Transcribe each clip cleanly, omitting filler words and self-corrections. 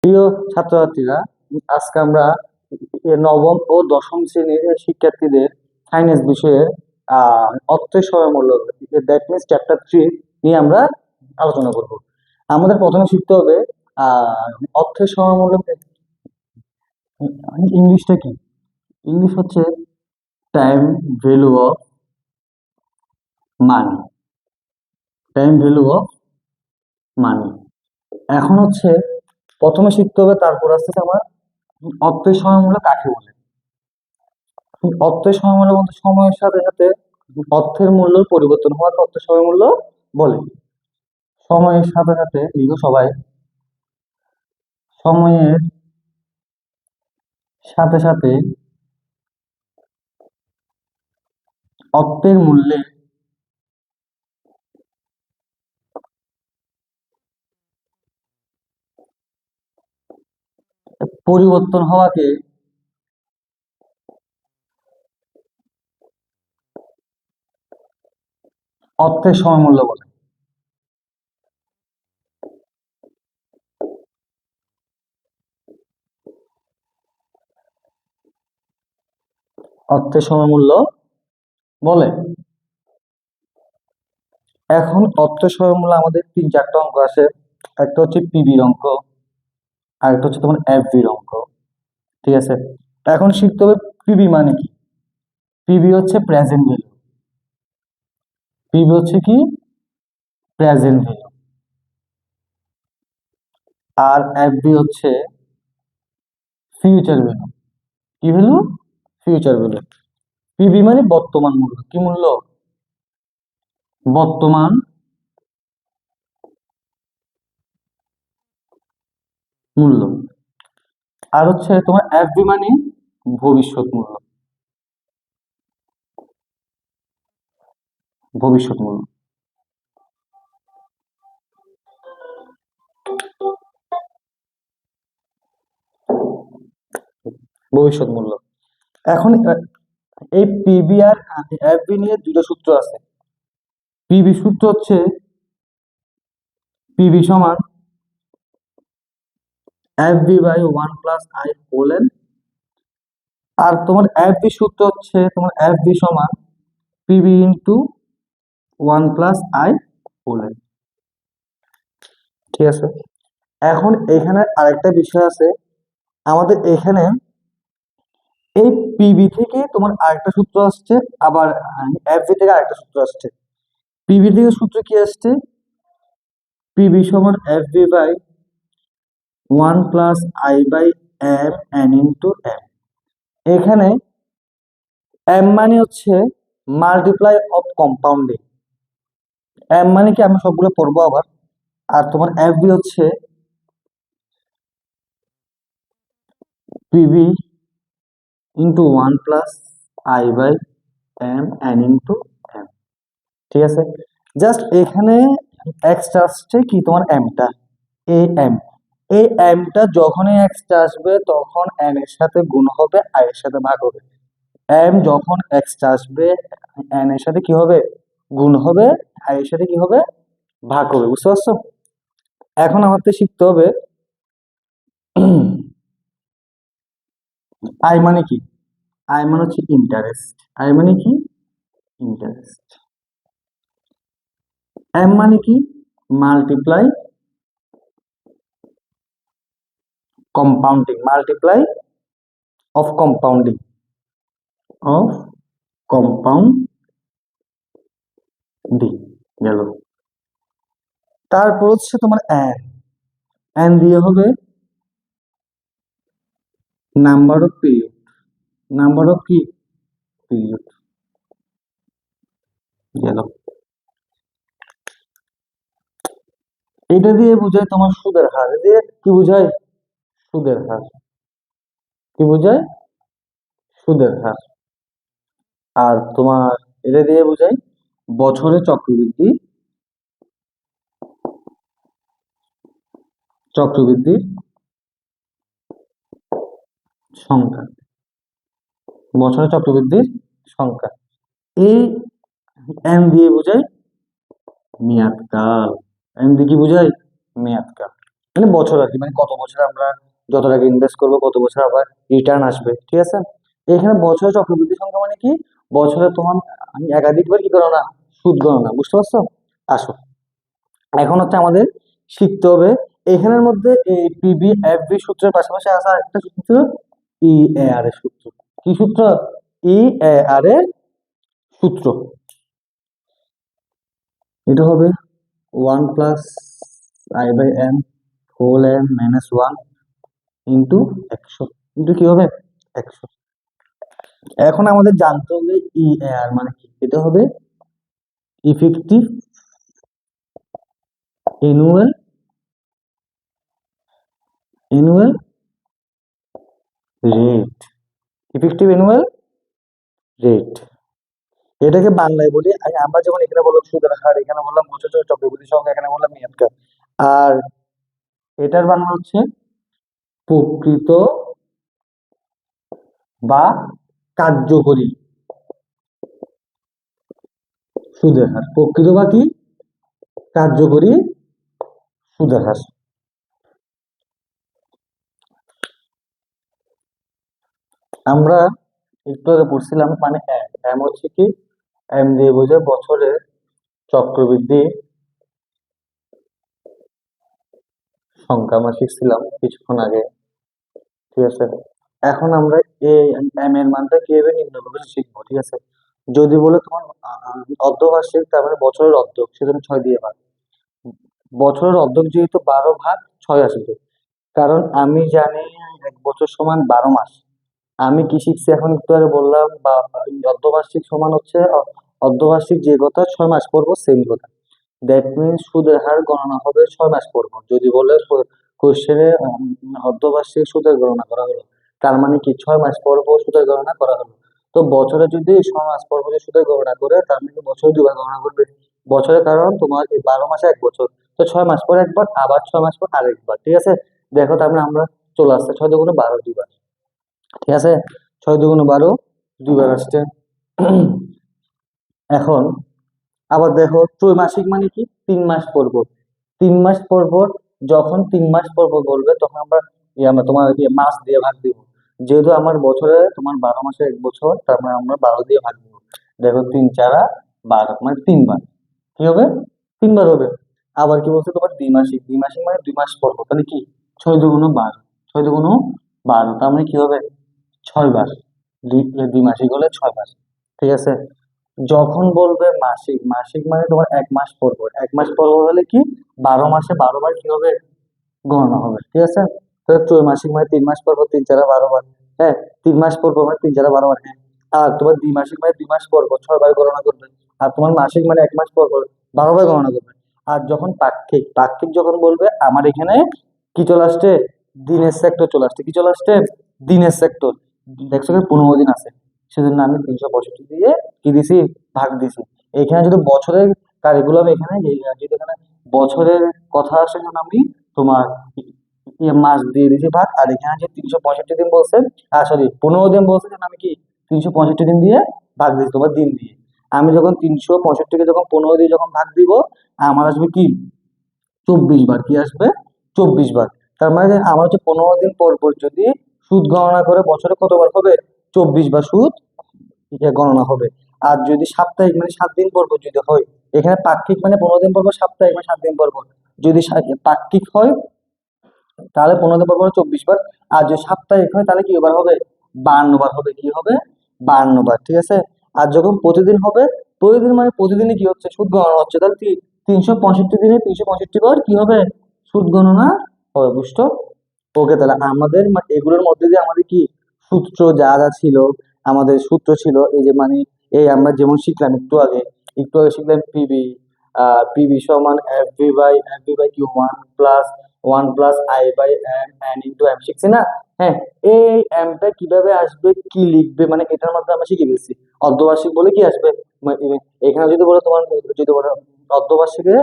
প্রিয় ছাত্রছাত্রীরা, আজকে আমরা নবম ও দশম শ্রেণীর শিক্ষার্থীদের ফাইন্যান্স বিষয়ে অর্থের সময়মূল্য, দ্যাট মিনস চ্যাপ্টার 3 নিয়ে আমরা আলোচনা করব। আমাদের প্রথমে শিখতে হবে অর্থের সময়মূল্য। ইংলিশটা কি? ইংলিশ হচ্ছে time value of money. Time value of money. এখন হচ্ছে প্রথমে শিখতে হবে, তারপর আস্তে আস্তে আমার অর্থের সময়মূল্য কাকে বলে। অর্থের সময়মূল্য বলতে সময়ের সাথে সাথে অর্থের মূল্য পরিবর্তন হওয়াকে অর্থের সময়মূল্য বলে। সময়ের সাথে সাথে লিখো সবাই, সময়ের সাথে সাথে অর্থের মূল্যে পরিবর্তন হওয়াকে অর্থের সময়মূল্য বলে। অর্থের সময়মূল্য বলে। এখন অর্থের সময়মূল্য আমাদের 3-4টা অঙ্ক আছে। একটা হচ্ছে পিবির অঙ্ক, আর একটা হচ্ছে তোমার এফবির অঙ্ক। ঠিক আছে, এখন শিখতে হবে পিবি মানে কি। পিবি হচ্ছে প্রেজেন্ট ভ্যালু। পিবি হচ্ছে কি? Present value. আর এফবি হচ্ছে ফিউচার ভ্যালু। কি ভ্যালু? Future value. পিবি মানে বর্তমান মূল্য। কি মূল্য? বর্তমান মূল্য। আর হচ্ছে তোমার এফবি মানে ভবিষ্যৎ মূল্য। ভবিষ্যৎ মূল্য। ভবিষ্যৎ মূল্য। এখন এই পিবি আর এফবি নিয়ে দুটো সূত্র আছে। পিবি সূত্র হচ্ছে পিবি সমান FB by 1 + i whole n। আর তোমার এফবি সূত্র হচ্ছে তোমার এফবি সমান PB into 1 + i whole n। ঠিক আছে, এখন এখানে আরেকটা বিষয় আছে। আমাদের এখানে এই পিবি থেকে তোমার আরেকটা সূত্র আসছে, আবার এফবি থেকে আরেকটা সূত্র আসছে। পিবি থেকে সূত্র কি আসছে? পিবি সমান FB by 1 + i/m n × m। এখানে এম মানে হচ্ছে মাল্টিপ্লাই অফ কম্পাউন্ডিং। এম মানে কি আমি সবগুলো পড়বো আবার। আর তোমার এফবি হচ্ছে PB into 1 + i/m n × m। ঠিক আছে, জাস্ট এখানে এক্সট্রা আসছে কি তোমার এমটা। এই এম, এই এমটা যখনই এক্সট্রা আসবে তখন এন এর সাথে গুণ হবে, আই এর সাথে ভাগ হবে। এম যখন এক্সট্রা আসবে এন এর সাথে কি হবে? গুণ হবে, আই এর সাথে কি হবে? ভাগ হবে। বুঝতে পারছো? এখন আমাদের শিখতে হবে আই মানে কি। আই মানে হচ্ছে ইন্টারেস্ট। আই মানে কি? ইন্টারেস্ট। এম মানে কি? Multiply compounding. Multiply of compounding. Of compounding গেল। তারপর হচ্ছে তোমার এন। এন দিয়ে হবে number of period. Number of কি? পিরিয়ড গেল। এটা দিয়ে বোঝায় তোমার সুদের হার। এটা দিয়ে কি বোঝায়? সুদের হার। কি বোঝায়? সুদের হার। আর তোমার এটা দিয়ে বোঝায় বছরে চক্রবৃদ্ধি, চক্রবৃদ্ধির সংখ্যা। বছরে চক্রবৃদ্ধির সংখ্যা। এই এম দিয়ে বোঝায় মেয়াদকাল। এম দিয়ে কি বোঝায়? মেয়াদকাল। মানে বছর আর কি, মানে কত বছর আমরা যত টাকা ইনভেস্ট করবো কত বছর আবার রিটার্ন আসবে, ঠিক আছে। এখানে বছরের চক্রবৃদ্ধি সংখ্যা মানে কি, বছরে তোমার একাধিকবার কি করো না, সুদ গণনা, বুঝতে পারছো? আসো, এখন হচ্ছে আমাদের শিখতে হবে এখানের মধ্যে এই পিবি এফবি সূত্রের পাশাপাশি আছে আরেকটা সূত্র, ই এ আর এর সূত্র। কি সূত্র? ই এ আর এর সূত্র। এটা হবে 1 plus I by M whole N minus 1 into 100, into কি হবে 100। এখন আমাদের জানতে হবে ই এ আর মানে কি, এটা হবে effective annual annual rate, effective annual rate. এটাকে বাংলায় বলি, আমরা যেমন এখানে বললাম সুদের হার, এখানে বললাম বছর চক্রবৃদ্ধি সংখ্যা, এখানে বললাম মেয়াদকাল। আর এটার বাংলা হচ্ছে প্রকৃত বা কার্যকরী সুদের হার, প্রকৃত বা কি কার্যকরী সুদের হার। আমরা একটু আগে পড়ছিলাম মানে এম হচ্ছে কি, এম দিয়ে বোঝায় বছরের চক্রবৃদ্ধি সংখ্যা, আমরা শিখছিলাম কিছুক্ষণ আগে, ঠিক আছে। এখন আমরা এই এম এর মানটা কিভাবে নির্ণয় করবো শিখবো, ঠিক আছে। যদি বলে তোমার অর্ধবার্ষিক, তার মানে বছরের অর্ধক, সেজন্য 6 দিয়ে ভাগ। বছরের অর্ধক যেহেতু 12 ভাগ 6 আসবে, কারণ আমি জানি 1 বছর সমান 12 মাস। আমি কি শিখছি এখন একটু আগে বললাম, বা অর্ধবার্ষিক সমান হচ্ছে অর্ধবার্ষিক যে কথা 6 মাস পর সেম কথা। দ্যাট মিনস সুদের হার গণনা হবে 6 মাস পর পর। যদি বলে কোশ্চেনে অর্ধবার্ষিক সুদের গণনা করা হলো, তার মানে কি 6 মাস পর পর সুদের গণনা করা হলো। তো বছরে যদি 6 মাস পর পর সুদের গণনা করে, তার মানে বছরে 2 বার গণনা করবে। বছরের কারণ তোমার এই 12 মাসে 1 বছর, তো 6 মাস পর একবার, আবার 6 মাস পর আরেকবার, ঠিক আছে। দেখো তার মানে আমরা চলে আসছে 6 × 2 = 12, 2বার, ঠিক আছে। 6 × 2 = 12, 2বার আসছে। এখন আবার দেখো ত্রৈমাসিক মানে কি, 3 মাস পর পর। 3 মাস পর পর, যখন 3 মাস পর পর বলবে তখন আমরা আমরা তোমার মাস দিয়ে ভাগ দিব। যেহেতু আমার বছরে তোমার 12 মাসে 1 বছর, তার মানে আমরা 12 দিয়ে ভাগ দিব। দেখো 3 × 4 = 12, মানে 3 বার। কি হবে? 3 বার হবে। আবার কি বলছে তোমার দ্বিমাসিক, দ্বিমাসিক মানে 2 মাস পর পর, তাহলে কি 6 × 2 = 12, 6 × 2 = 12, তার মানে কি হবে 6 বার। দ্বিমাসিক হলে 6 বার, ঠিক আছে। যখন বলবে মাসিক, মাসিক মানে তোমার 1 মাস পর পর, 1 মাস পর পর হলে কি 12 মাসে 12 বার কি হবে গণনা হবে, ঠিক আছে। তাহলে ত্রৈমাসিক মানে 3 মাস পর পর, 3 × 4 = 12 বার। হ্যাঁ, 3 মাস পর পর মানে 3 × 4 = 12 বার। হ্যাঁ, আর তোমার দ্বিমাসিক মানে 2 মাস পর পর 6 বার গণনা করবে। আর তোমার মাসিক মানে 1 মাস পর পর 12 বার গণনা করবে। আর যখন পাক্ষিক, পাক্ষিক যখন বলবে, আমার এখানে কি চলে আসছে, দিনের সেক্টর চলে আসছে। কি চলে আসছে? দিনের সেক্টর। দেখছো এখানে 15 দিন আছে, সেজন্য আমি 365 দিয়ে কি দিছি, ভাগ দিছি। এখানে যদি বছরের কারিকুলাম, এখানে যদি এখানে বছরের কথা আসে, যেমন আমি তোমার মাস দিয়ে দিছি ভাগ। আর এখানে যে 365 দিন বলছে, সরি 15 দিন বলছে, যেন আমি কি 365 দিন দিয়ে ভাগ দিচ্ছি তোমার দিন দিয়ে। আমি যখন 365কে যখন 15 দিয়ে যখন ভাগ দিব, আমার আসবে কি 24 বার। কি আসবে? 24 বার। তার মানে আমার হচ্ছে 15 দিন পর পর যদি সুদ গণনা করে, বছরে কতবার হবে? 24 বার সুদ গণনা হবে। আর যদি সাপ্তাহিক মানে 7 দিন পর পর যদি হয়, এখানে পাক্ষিক মানে 15 দিন পর পর, সাপ্তাহিক মানে 7 দিন পর পর। যদি পাক্ষিক হয় তাহলে 15 দিন পর পর 24 বার। আর যদি সাপ্তাহিক হয় তাহলে কি বার হবে? 52 বার হবে। কি হবে? 52 বার, ঠিক আছে। আর যখন প্রতিদিন হবে, প্রতিদিন মানে প্রতিদিনই কি হচ্ছে, সুদ গণনা হচ্ছে, তাহলে কি 365 দিনে 365 বার কি হবে? সুদ গণনা হবে, বুঝতো? ওকে, তাহলে আমাদের এগুলোর মধ্যে দিয়ে আমাদের কি সূত্র যা যা ছিল, আমাদের সূত্র ছিল এই যে, মানে এই আমরা যেমন শিখলাম একটু আগে শিখলাম পিবি, পিবি সমান F B by Q, 1 plus I by M into M, শিখছি না? হ্যাঁ, এই এমটা কিভাবে আসবে, কি লিখবে, মানে এটার মধ্যে আমরা শিখে গেছি। অর্ধবার্ষিক বলে কি আসবে, এখানে যদি বলে তোমার, যদি বলে অর্ধবার্ষিকে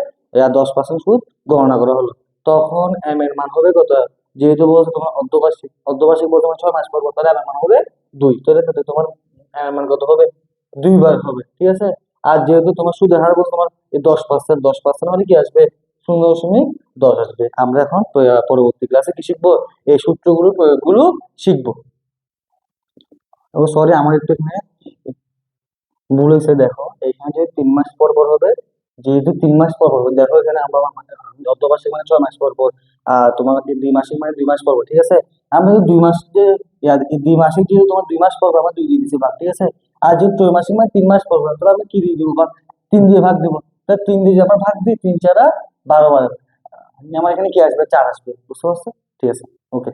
10% সুদ গণনা করা হলো, তখন এম এর মান হবে কত? যেহেতু বলছে তোমার অর্ধবার্ষিক, অর্ধবার্ষিক বলতে তোমার 6 মাস পর পর, তাহলে এম এর মান হবে 2, তাহলে তাতে তোমার এম এর মান কত হবে? 2 বার হবে, ঠিক আছে। আর যেহেতু তোমার সুদের হার বলছে তোমার এই 10%, 10% মানে কি আসবে 0.10 আসবে। আমরা এখন পরবর্তী ক্লাসে কি শিখবো, এই সূত্রগুলো প্রয়োগগুলো শিখবো। ও সরি, আমার একটু এখানে ভুল হয়েছে। দেখো এখানে যে 3 মাস পর পর হবে, যেহেতু 3 মাস পর পর হবে, দেখো এখানে আমরা অর্ধবার্ষিক মানে 6 মাস পর পর, আর তোমার দ্বিমাসিক মানে 2 মাস পর পর, ঠিক আছে। আমরা যদি 2 মাস যে দ্বিমাসিক, যেহেতু তোমার 2 মাস পর পর, আমরা 2 দিয়ে দিচ্ছি ভাগ, ঠিক আছে। আর যেহেতু ত্রৈমাসিক মানে 3 মাস পর পর, তাহলে আমরা কি দিয়ে দিব, বা 3 দিয়ে ভাগ দিব। তা 3 দিয়ে যদি আমরা ভাগ দিই, 3 4 12 বার, আমার এখানে কি আসবে, 4 আসবে, বুঝতে পারছো? ঠিক আছে, ওকে।